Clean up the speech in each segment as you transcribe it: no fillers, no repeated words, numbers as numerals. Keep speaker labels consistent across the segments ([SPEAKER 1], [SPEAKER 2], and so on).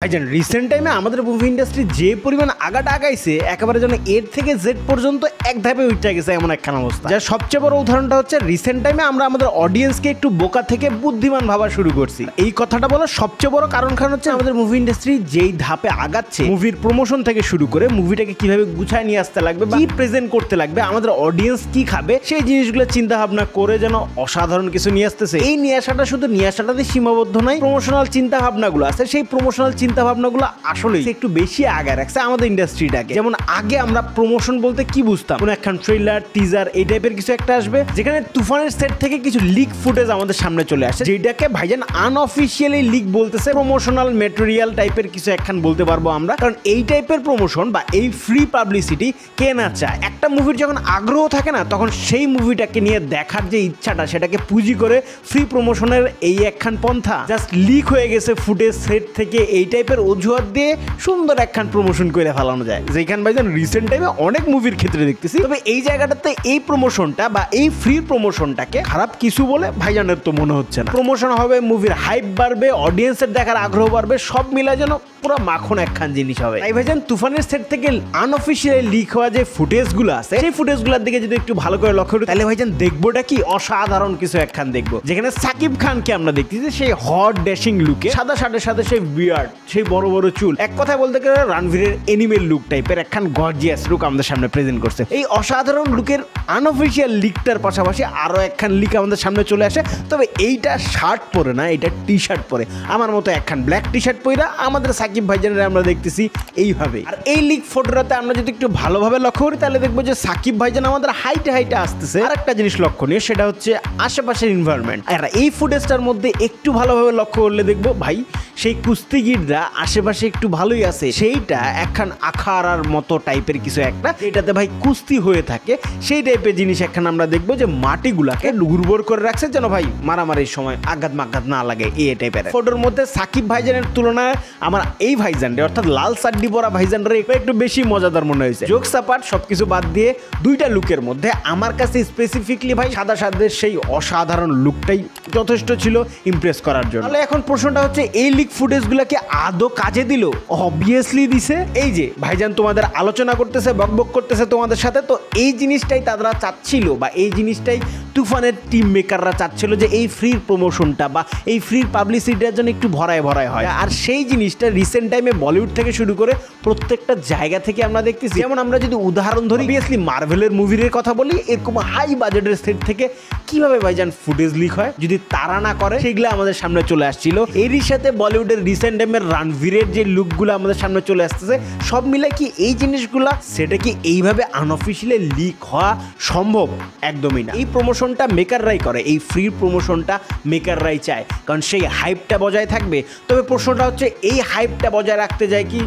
[SPEAKER 1] ভাইজান রিসেন্ট টাইমে আমাদের মুভি ইন্ডাস্ট্রি যে পরিমাণ আগাটা আগাইছে একেবারে যেন এর থেকে জেড পর্যন্ত এক ধাপে উঠে গেছে এমন একখান অবস্থা। যার সবচেয়ে বড় উদাহরণটা হচ্ছে রিসেন্ট টাইমে আমরা আমাদের অডিয়েন্সকে একটু বোকা থেকে বুদ্ধিমান ভাবা শুরু করছি। এই কথাটা বলার সবচেয়ে বড় কারণ হচ্ছে আমাদের মুভি ইন্ডাস্ট্রি যেই ধাপে আগাচ্ছে, মুভির প্রমোশন থেকে শুরু করে মুভিটাকে কিভাবে গুছায় নিয়ে আসতে লাগবে, কি প্রেজেন্ট করতে লাগবে, আমাদের অডিয়েন্স কি খাবে, সেই জিনিসগুলো চিন্তা ভাবনা করে যেন অসাধারণ কিছু নিয়ে আসতেছে। এই নিয়ে আসাটা শুধু নিয়ে আসাটাতে সীমাবদ্ধ নয়, প্রমোশনাল চিন্তা ভাবনাগুলো আছে সেই প্রমোশনাল চিন্তা ভাবনাগুলো আসলে একটু বেশি আগে রাখছে আমাদের ইন্ডাস্ট্রিটাকে। যেমন আগে আমরা প্রমোশন বলতে কি বুঝতাম, কোন একখান ট্রেলার, টিজার এই টাইপের কিছু একটা আসবে, যেখানে তুফানের সেট থেকে কিছু লিক ফুটেজ আমাদের সামনে চলে আসে, যেটাকে ভাইজান আনঅফিশিয়ালি লিক বলতেছে, প্রমোশনাল ম্যাটেরিয়াল টাইপের কিছু একখান বলতে পারবো আমরা। কারণ এই টাইপের প্রমোশন বা এই ফ্রি পাবলিসিটি কে না চায়? একটা মুভির যখন আগ্রহ থাকে না, তখন সেই মুভিটাকে নিয়ে দেখার যে ইচ্ছাটা, সেটাকে পুঁজি করে ফ্রি প্রমোশনের এই একখান পন্থা জাস্ট লিক হয়ে গেছে ফুটেজ সেট থেকে, এই টাইপের অজুহাত দিয়ে সুন্দর একখান প্রমোশন করে ফেলানো যায়, যেখান ভাইজান রিসেন্ট টাইমে অনেক মুভির ক্ষেত্রে দেখতেছি। তবে এই জায়গাটাতে এই প্রমোশনটা বা এই ফ্রি প্রমোশনটাকে খারাপ কিছু বলে ভাইজানের তো মনে হচ্ছে না। প্রমোশন হবে, মুভির হাইপ বাড়বে, অডিয়েন্সের দেখার আগ্রহ বাড়বে, সব মিলা যেন পুরো মাখন একখান জিনিস হবে। তাই ভাইজান তুফানের সেট থেকে আনঅফিশিয়ালি লিক হওয়া যে ফুটেজগুলো আছে, সেই ফুটেজগুলোর দিকে যদি একটু ভালো করে লক্ষ্য করি, তাহলে ভাইজান দেখবোটা কি অসাধারণ কিছু একখান দেখবো, যেখানে সাকিব খানকে আমরা দেখতেছি সেই হট ড্যাশিং লুকে, সাদা শার্টের সাথে সেই বিয়ার্ড, সেই বড় বড় চুল, এক কথায় বলতে গেলে রণবীরের এনিমেল লুক টাইপের একখান গর্জিয়াস লুক আমাদের সামনে প্রেজেন্ট করছে। এই অসাধারণ লুকের আনঅফিশিয়াল লিকটার পাশাপাশি আরো একখান লিক আমাদের সামনে চলে আসে। তবে এইটা শার্ট পরে না, এটা টি শার্ট পরে, আমার মতো একখান ব্ল্যাক টি শার্ট পরে আমাদের সাকিব ভাইজানের আমরা দেখতেছি এইভাবে। আর এই লিক ফটোটাতে আমরা যদি একটু ভালোভাবে লক্ষ্য করি, তাহলে দেখবো যে সাকিব ভাইজান আমাদের হাইটে হাইটে আসতেছে। আর একটা জিনিস লক্ষণীয়, সেটা হচ্ছে আশেপাশের এনভায়রনমেন্ট। আর এই ফুটেজটার মধ্যে একটু ভালোভাবে লক্ষ্য করলে দেখবো ভাই সেই কুস্তিগিররা আশেপাশে একটু ভালোই আছে, সেইটা একখান আখাড়ার মতো টাইপের কিছু একটা, এটাতে ভাই কুস্তি হয়ে থাকে, সেই টাইপের জিনিস একখান আমরা দেখবো যে মাটিগুলাকে উর্বর করে রাখছে যেন ভাই মারামারির সময় আঘাত মাঘাত না লাগে। এই টাইপের ফটোর মধ্যে সাকিব ভাইজানের তুলনায় আমার এই ভাইজানরে অর্থাৎ লাল সাড্ডি পরা ভাইজানরে একটু বেশি মজাদার মনে হয়েছে। জোকস অ্যাপার্ট সবকিছু বাদ দিয়ে দুইটা লুকের মধ্যে আমার কাছে স্পেসিফিকলি ভাই সাদা সাদের সেই অসাধারণ লুকটাই যথেষ্ট ছিল ইমপ্রেস করার জন্য। তাহলে এখন প্রশ্নটা হচ্ছে, এই লিক ফুটেজগুলোকে আদৌ কাজে দিল? অবভিয়াসলি দিছে। এই যে ভাইজান তোমাদের আলোচনা করতেছে, বকবক করতেছে তোমাদের সাথে, তো এই জিনিসটাই তারা চাচ্ছিল বা এই জিনিসটাই তুফানের টিম মেকাররা চাচ্ছিল, যে এই ফ্রি প্রমোশনটা বা এই ফ্রি পাবলিসিটির জন্য একটু ভরায় ভরায় হয়। আর সেই জিনিসটা রিসেন্ট টাইমে বলিউড থেকে শুরু করে প্রত্যেকটা জায়গা থেকে আমরা দেখতেছি। যেমন আমরা যদি উদাহরণ ধরি, অবভিয়াসলি মার্ভেলের মুভির কথা বলি, এরকম হাই বাজেটের সেট থেকে কিভাবে ভাইজান ফুটেজ লিক হয় যদি তারা না করে, সেগুলো আমাদের সামনে চলে আসছিল। এরই সাথে বলিউডের রিসেন্ট টাইমের রণবীরের যে লুকগুলো আমাদের সামনে চলে আসতেছে, সব মিলে কি এই জিনিসগুলা সেটা কি এইভাবে আনঅফিশিয়ালি লিক হওয়া সম্ভব? একদমই না। এই প্রমোশনটা মেকাররাই করে, এই ফ্রি প্রমোশনটা মেকাররাই চায়, কারণ সেই হাইপটা বজায় থাকবে। তবে প্রশ্নটা হচ্ছে, এই হাইপটা বজায় রাখতে যায় কি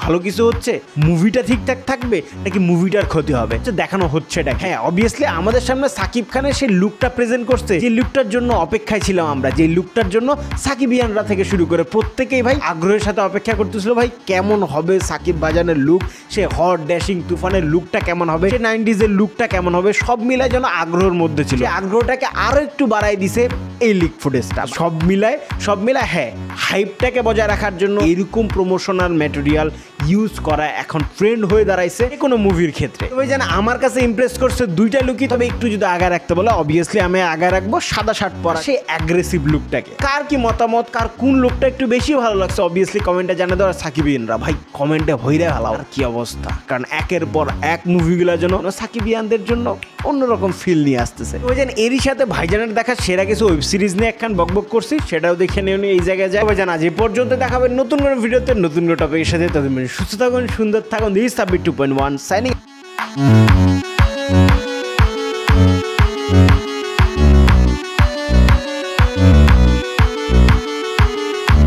[SPEAKER 1] ভালো কিছু হচ্ছে? মুভিটা ঠিকঠাক থাকবে নাকি মুভিটার ক্ষতি হবে? দেখানো হচ্ছে এটা। হ্যাঁ, অবভিয়াসলি আমাদের সামনে সাকিব খানের সেই লুকটা প্রেজেন্ট করছে, যে লুকটার জন্য অপেক্ষায় ছিলাম আমরা, যে লুকটার জন্য সাকিবিয়ানরা থেকে শুরু করে প্রত্যেকেই ভাই আগ্রহের সাথে অপেক্ষা করতেছিল, ভাই কেমন হবে সাকিব ভাইজানের লুক, সে হট ড্যাশিং তুফানের লুকটা কেমন হবে, সে 90s এর লুকটা কেমন হবে, সব মিলায় যেন আগ্রহের মধ্যে ছিল। আগ্রহটাকে আরো একটু বাড়াই দিছে এই লিক ফুটেজটা। সব মিলায় হ্যাঁ, হাইপটাকে বজায় রাখার জন্য এরকম প্রমোশনাল ম্যাটেরিয়াল ইউজ করা এখন ট্রেন্ড হয়ে দাঁড়াইছে কোনো মুভির ক্ষেত্রে। তবে জানা আমার কাছে ইমপ্রেস করছে দুইটা লুকই। তবে একটু যদি আগায় রাখতে বলে, অবভিয়াসলি আমি আগায় রাখবো সাদা শার্ট পরা সেই অ্যাগ্রেসিভ লুকটাকে। কার কি মতামত, কার কোন লুকটা একটু বেশি ভালো লাগছে, অবভিয়াসলি কমেন্টে জানা দেওয়ার। সাকিবিয়ানরা ভাই কমেন্টে ভইরে ভালো কি অবস্থা, কারণ একের পর এক মুভিগুলোর জন্য সাকিবিয়ানদের জন্য অন্যরকম ফিল নিয়ে আসতেছে। ওই যেন এরই সাথে ভাইজানের দেখা সেরা কিছু ওয়েব সিরিজ নিয়ে একখান বকবক করছি, সেটাও দেখে নিও এই জায়গায় যায়। ভাইজান আজ এই পর্যন্ত, দেখাবেন নতুন কোনো ভিডিওতে নতুন কোনো টপিকের সাথে। তাদের সুস্থ থাকুন, সুন্দর থাকুন। This Sabbir 2.1 signing.